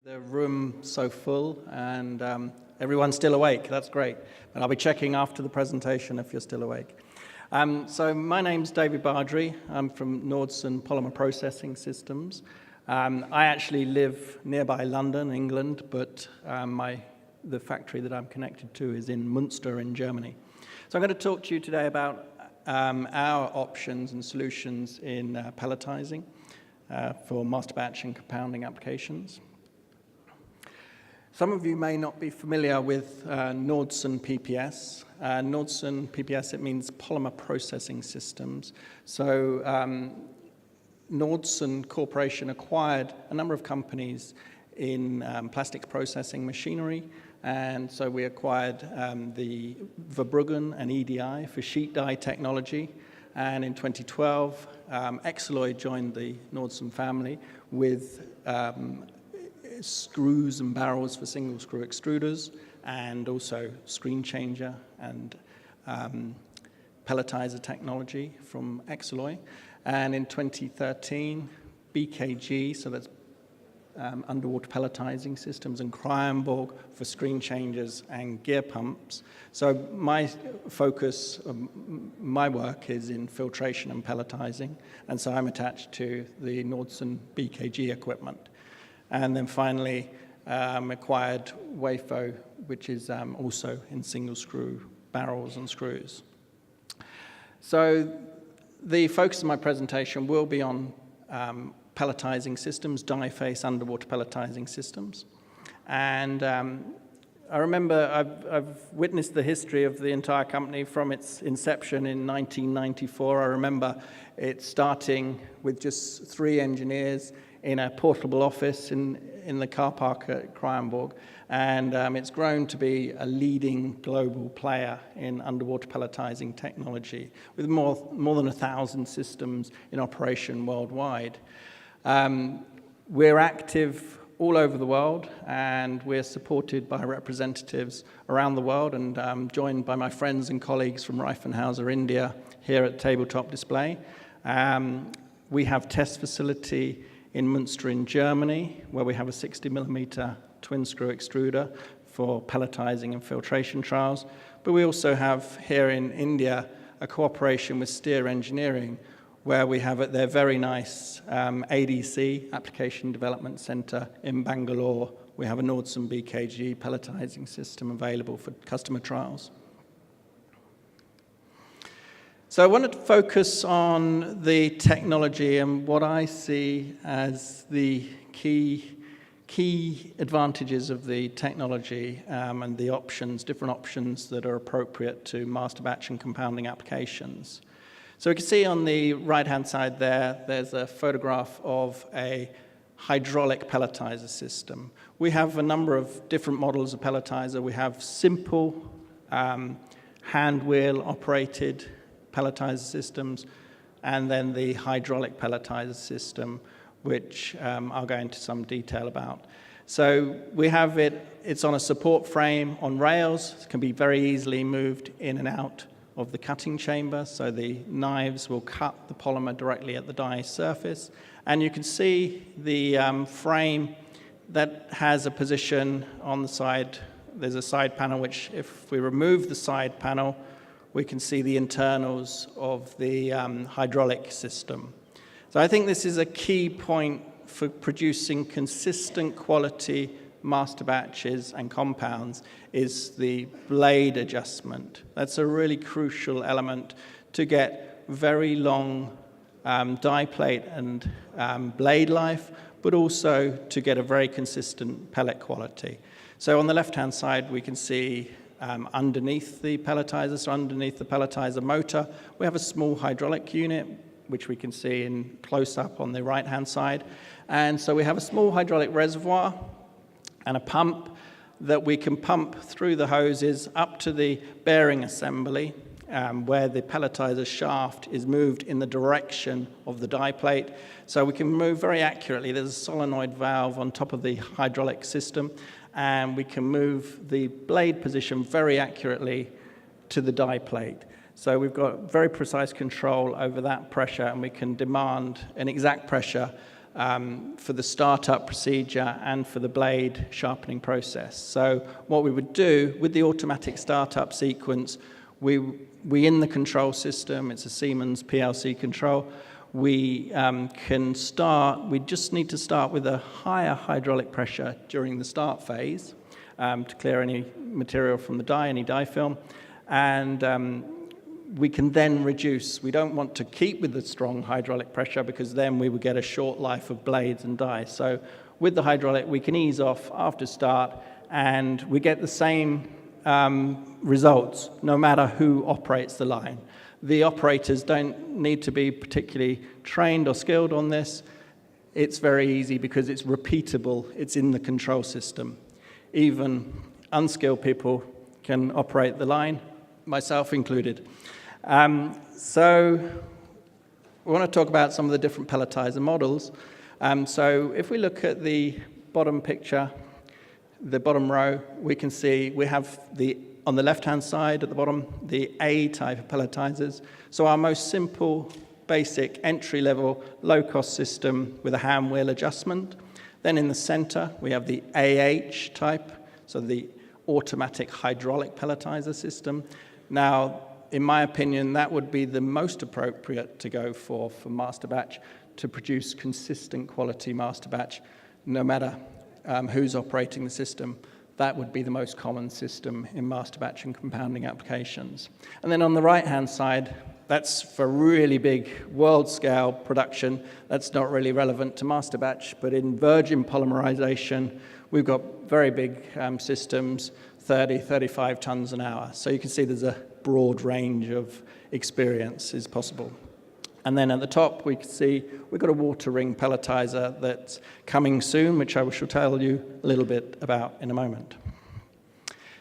The room so full and everyone's still awake. That's great. And I'll be checking after the presentation if you're still awake. So my name's David Bargery. I'm from Nordson Polymer Processing Systems. I actually live nearby London, England, but the factory that I'm connected to is in Münster in Germany. So I'm going to talk to you today about our options and solutions in pelletizing for masterbatch and compounding applications. Some of you may not be familiar with Nordson PPS. Nordson PPS, it means Polymer Processing Systems. So Nordson Corporation acquired a number of companies in plastics processing machinery, and so we acquired the Verbruggen and EDI for sheet die technology, and in 2012 Exaloy joined the Nordson family with screws and barrels for single screw extruders, and also screen changer and pelletizer technology from Exaloy. And in 2013, BKG, so that's underwater pelletizing systems, and Cryonborg for screen changers and gear pumps. So my focus, my work is in filtration and pelletizing, and so I'm attached to the Nordson BKG equipment. And then finally acquired Wafo, which is also in single screw barrels and screws. So the focus of my presentation will be on pelletizing systems, die face underwater pelletizing systems. And I remember I've witnessed the history of the entire company from its inception in 1994. I remember it starting with just 3 engineers in a portable office in the car park at Cryonborg, and it's grown to be a leading global player in underwater pelletizing technology with more than 1,000 systems in operation worldwide. We're active all over the world, and we're supported by representatives around the world, and I'm joined by my friends and colleagues from Reifenhauser, India, here at Tabletop Display. We have test facility in Münster in Germany, where we have a 60mm twin screw extruder for pelletizing and filtration trials. But we also have here in India a cooperation with Steer Engineering, where we have at their very nice ADC, Application Development Center in Bangalore, we have a Nordson BKG pelletizing system available for customer trials. So I wanted to focus on the technology and what I see as the key advantages of the technology and the options, different options that are appropriate to masterbatch and compounding applications. So you can see on the right-hand side there's a photograph of a hydraulic pelletizer system. We have a number of different models of pelletizer. We have simple hand wheel operated pelletizer systems, and then the hydraulic pelletizer system, which I'll go into some detail about. So we have it's on a support frame on rails. It can be very easily moved in and out of the cutting chamber, so the knives will cut the polymer directly at the die surface. And you can see the frame that has a position on the side. There's a side panel, which if we remove the side panel, we can see the internals of the hydraulic system. So I think this is a key point for producing consistent quality masterbatches and compounds, is the blade adjustment. That's a really crucial element to get very long die plate and blade life, but also to get a very consistent pellet quality. So on the left-hand side, we can see underneath the pelletizer, so underneath the pelletizer motor, we have a small hydraulic unit, which we can see in close-up on the right-hand side. And so we have a small hydraulic reservoir and a pump that we can pump through the hoses up to the bearing assembly, where the pelletizer shaft is moved in the direction of the die plate. So we can move very accurately. There's a solenoid valve on top of the hydraulic system, and we can move the blade position very accurately to the die plate. So we've got very precise control over that pressure, and we can demand an exact pressure for the startup procedure and for the blade sharpening process. So what we would do with the automatic startup sequence, we in the control system, it's a Siemens PLC control, we just need to start with a higher hydraulic pressure during the start phase to clear any material from the die, any die film, and we can then reduce. We don't want to keep with the strong hydraulic pressure because then we would get a short life of blades and die. So with the hydraulic, we can ease off after start and we get the same results no matter who operates the line. The operators don't need to be particularly trained or skilled on this. It's very easy because it's repeatable. It's in the control system. Even unskilled people can operate the line, myself included. So we want to talk about some of the different pelletizer models. So if we look at the bottom picture, the bottom row, we can see we have on the left-hand side at the bottom, the A type of pelletizers. So our most simple, basic, entry-level, low-cost system with a hand wheel adjustment. Then in the center, we have the AH type, so the automatic hydraulic pelletizer system. Now, in my opinion, that would be the most appropriate to go for Masterbatch to produce consistent quality Masterbatch, no matter who's operating the system. That would be the most common system in Masterbatch and compounding applications. And then on the right-hand side, that's for really big world-scale production. That's not really relevant to Masterbatch, but in virgin polymerization, we've got very big systems, 30, 35 tons an hour. So you can see there's a broad range of experience is possible. And then at the top, we can see we've got a water ring pelletizer that's coming soon, which I shall tell you a little bit about in a moment.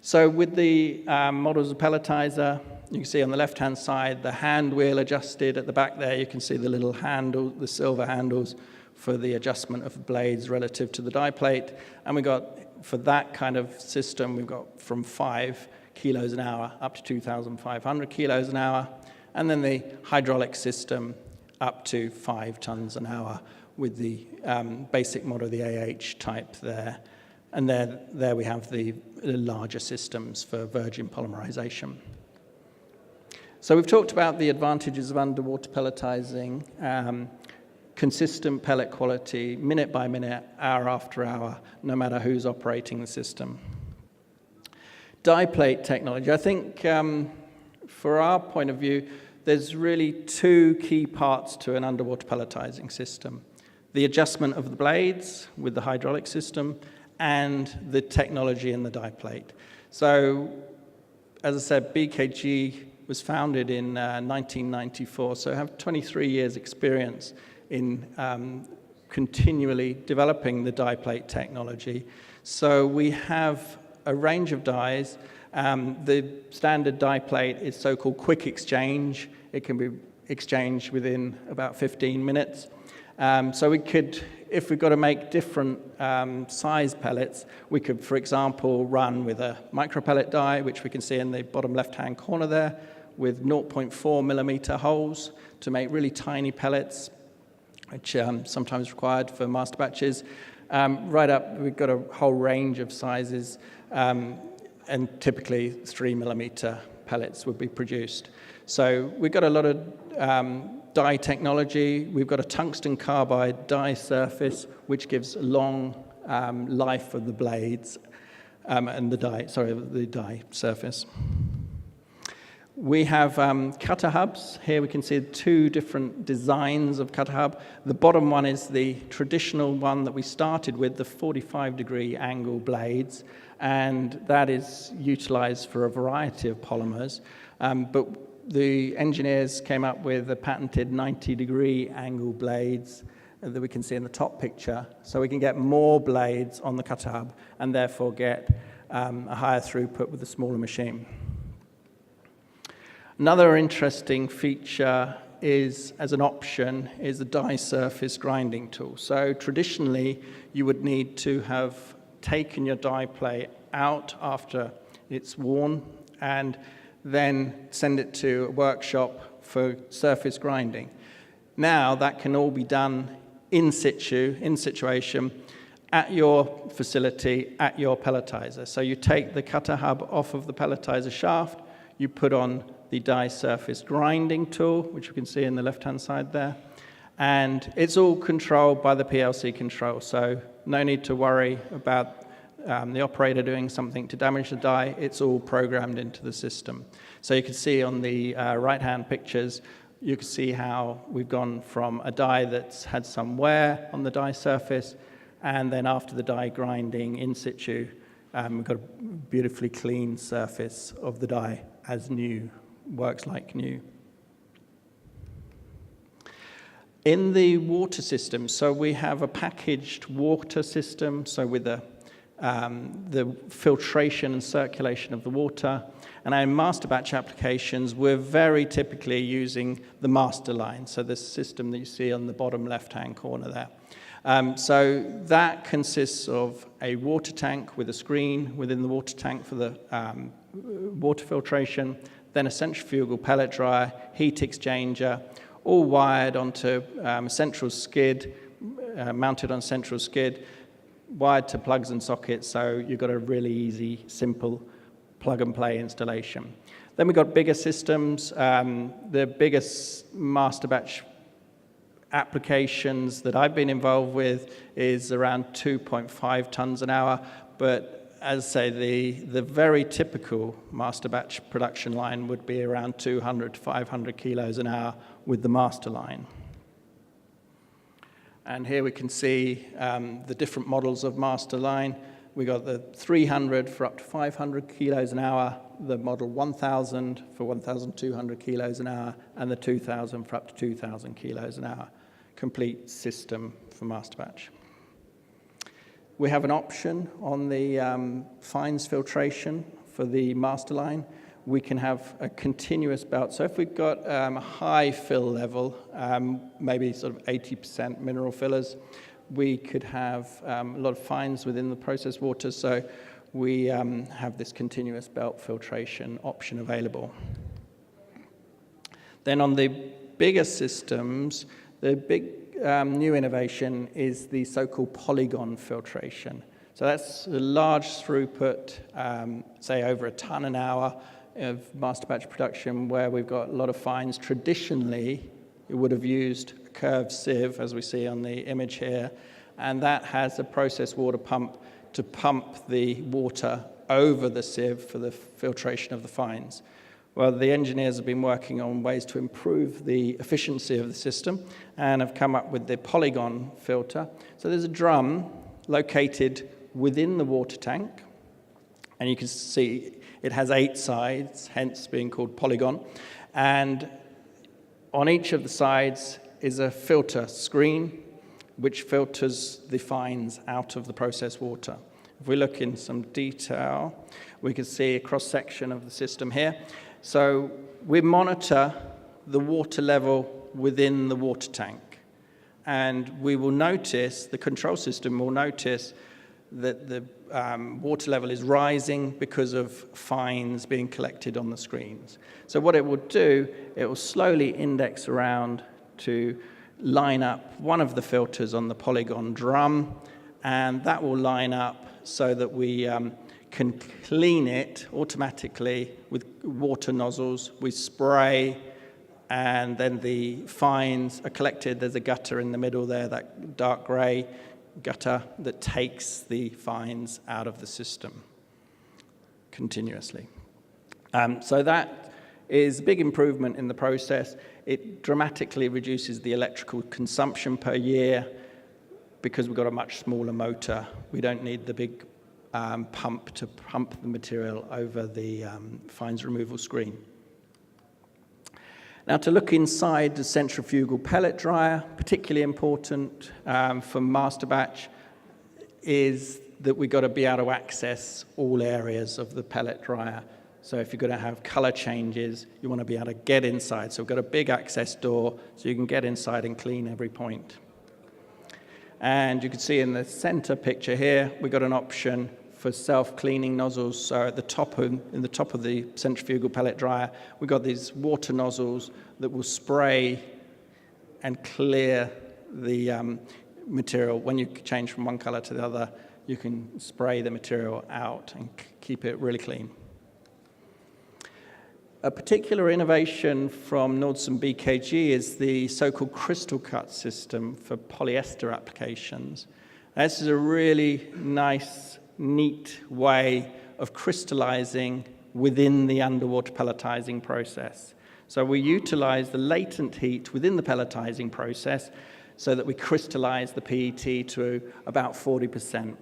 So with the models of pelletizer, you can see on the left-hand side, the hand wheel adjusted. At the back there, you can see the little handle, the silver handles for the adjustment of the blades relative to the die plate. And we got, for that kind of system, we've got from 5 kilos an hour up to 2,500 kilos an hour. And then the hydraulic system up to 5 tons an hour with the basic model, the AH type there. And there we have the larger systems for virgin polymerization. So we've talked about the advantages of underwater pelletizing, consistent pellet quality, minute by minute, hour after hour, no matter who's operating the system. Die plate technology. I think for our point of view, there's really 2 key parts to an underwater pelletizing system. The adjustment of the blades with the hydraulic system and the technology in the die plate. So, as I said, BKG was founded in 1994, so I have 23 years experience in continually developing the die plate technology. So we have a range of dies. The standard die plate is so-called quick exchange. It can be exchanged within about 15 minutes. So we could, if we've got to make different size pellets, we could, for example, run with a micropellet die, which we can see in the bottom left-hand corner there, with 0.4 millimeter holes to make really tiny pellets, which sometimes required for Masterbatches. Right up, we've got a whole range of sizes, and typically 3 millimeter pellets would be produced. So we've got a lot of die technology. We've got a tungsten carbide die surface, which gives long life of the blades and the die surface. We have cutter hubs. Here we can see 2 different designs of cutter hub. The bottom one is the traditional one that we started with, the 45-degree angle blades, and that is utilized for a variety of polymers. But the engineers came up with the patented 90-degree angle blades that we can see in the top picture, so we can get more blades on the cutter hub and therefore get a higher throughput with a smaller machine. Another interesting feature is, as an option, is the die surface grinding tool. So traditionally, you would need to have taken your die plate out after it's worn and then send it to a workshop for surface grinding. Now that can all be done in situation, at your facility, at your pelletizer. So you take the cutter hub off of the pelletizer shaft, you put on the die surface grinding tool, which you can see in the left-hand side there, and it's all controlled by the PLC control, so no need to worry about the operator doing something to damage the die. It's all programmed into the system. So you can see on the right-hand pictures, you can see how we've gone from a die that's had some wear on the die surface, and then after the die grinding in situ, we've got a beautifully clean surface of the die as new, works like new. In the water system, so we have a packaged water system, so with the filtration and circulation of the water. And in master batch applications, we're very typically using the master line, so the system that you see on the bottom left-hand corner there. So that consists of a water tank with a screen within the water tank for the water filtration, then a centrifugal pellet dryer, heat exchanger, all wired onto a central skid, mounted on a central skid, wired to plugs and sockets, so you've got a really easy, simple plug-and-play installation. Then we've got bigger systems. The biggest master batch applications that I've been involved with is around 2.5 tons an hour, but as I say, the very typical master batch production line would be around 200 to 500 kilos an hour with the master line. And here we can see the different models of master line. We got the 300 for up to 500 kilos an hour, the model 1000 for 1,200 kilos an hour, and the 2000 for up to 2,000 kilos an hour. Complete system for master batch. We have an option on the fines filtration for the master line. We can have a continuous belt. So if we've got a high fill level, maybe sort of 80% mineral fillers, we could have a lot of fines within the processed water. So we have this continuous belt filtration option available. Then on the bigger systems, the big new innovation is the so-called polygon filtration. So that's a large throughput, say over a ton an hour of master batch production, where we've got a lot of fines. Traditionally, it would have used a curved sieve, as we see on the image here, and that has a process water pump to pump the water over the sieve for the filtration of the fines. Well, the engineers have been working on ways to improve the efficiency of the system and have come up with the polygon filter. So there's a drum located within the water tank, and you can see it has 8 sides, hence being called polygon. And on each of the sides is a filter screen which filters the fines out of the processed water. If we look in some detail, we can see a cross-section of the system here. So we monitor the water level within the water tank, and we will notice, the control system will notice that the water level is rising because of fines being collected on the screens. So what it will do, it will slowly index around to line up one of the filters on the polygon drum, and that will line up so that we can clean it automatically with water nozzles. We spray, and then the fines are collected. There's a gutter in the middle there, that dark grey gutter that takes the fines out of the system continuously. So that is a big improvement in the process. It dramatically reduces the electrical consumption per year because we've got a much smaller motor. We don't need the big pump to pump the material over the fines removal screen. Now, to look inside the centrifugal pellet dryer, particularly important for master batch, is that we've got to be able to access all areas of the pellet dryer. So if you're going to have color changes, you want to be able to get inside. So we've got a big access door so you can get inside and clean every point. And you can see in the center picture here, we've got an option for self-cleaning nozzles. So at the top in the top of the centrifugal pellet dryer, we've got these water nozzles that will spray and clear the material. When you change from one color to the other, you can spray the material out and keep it really clean. A particular innovation from Nordson BKG is the so-called crystal cut system for polyester applications. This is a really nice, neat way of crystallizing within the underwater pelletizing process. So we utilize the latent heat within the pelletizing process so that we crystallize the PET to about 40%.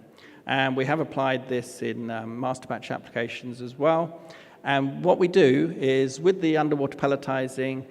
And we have applied this in Masterbatch applications as well. And what we do is, with the underwater pelletizing,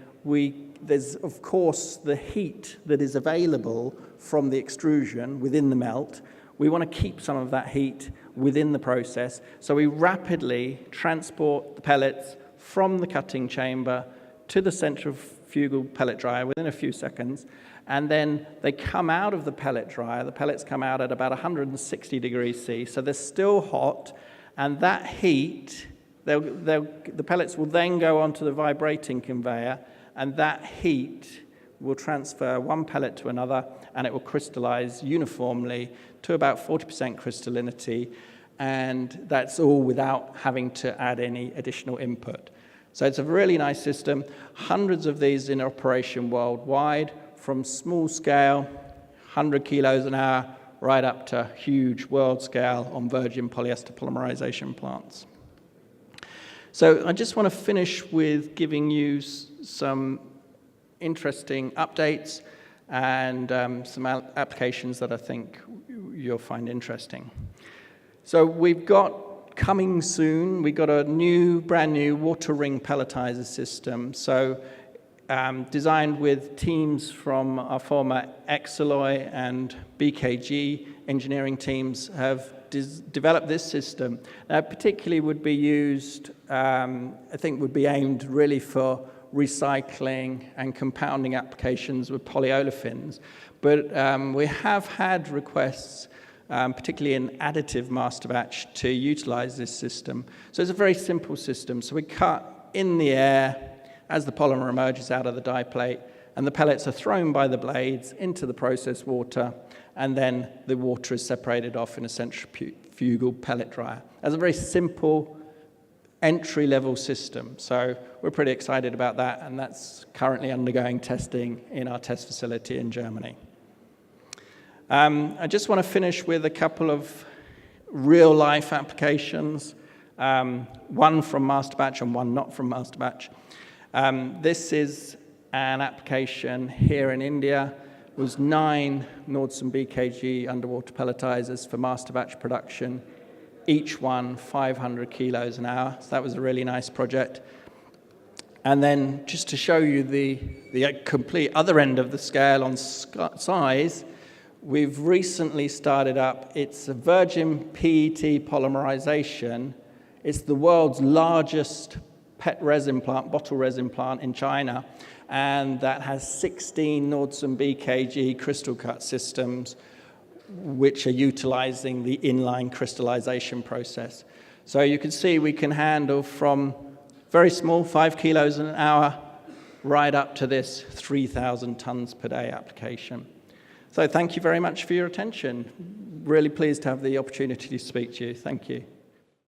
there's, of course, the heat that is available from the extrusion within the melt. We want to keep some of that heat within the process, so we rapidly transport the pellets from the cutting chamber to the centrifugal pellet dryer within a few seconds, and then they come out of the pellet dryer. The pellets come out at about 160 degrees C, so they're still hot, and that heat, the pellets will then go onto the vibrating conveyor, and that heat will transfer one pellet to another, and it will crystallize uniformly to about 40% crystallinity, and that's all without having to add any additional input. So it's a really nice system. Hundreds of these in operation worldwide, from small scale, 100 kilos an hour, right up to huge world scale on virgin polyester polymerization plants. So I just want to finish with giving you some interesting updates and some applications that I think you'll find interesting. So we've got, coming soon, we've got a brand new water ring pelletizer system. So designed with teams from our former Exaloy and BKG engineering teams have developed this system. Particularly would be used, I think would be aimed really for recycling and compounding applications with polyolefins. But we have had requests, particularly in additive masterbatch, to utilize this system. So it's a very simple system. So we cut in the air as the polymer emerges out of the die plate, and the pellets are thrown by the blades into the process water, and then the water is separated off in a centrifugal pellet dryer. That's a very simple entry-level system. So we're pretty excited about that, and that's currently undergoing testing in our test facility in Germany. I just want to finish with a couple of real-life applications, one from Masterbatch and one not from Masterbatch. This is an application here in India. It was 9 Nordson BKG underwater pelletizers for Masterbatch production, each one 500 kilos an hour. So that was a really nice project. And then just to show you the complete other end of the scale on size, we've recently started up, it's a virgin PET polymerization. It's the world's largest PET resin plant, bottle resin plant in China, and that has 16 Nordson BKG crystal cut systems which are utilizing the inline crystallization process. So you can see we can handle from very small, 5 kilos an hour, right up to this 3,000 tons per day application. So thank you very much for your attention. Really pleased to have the opportunity to speak to you. Thank you.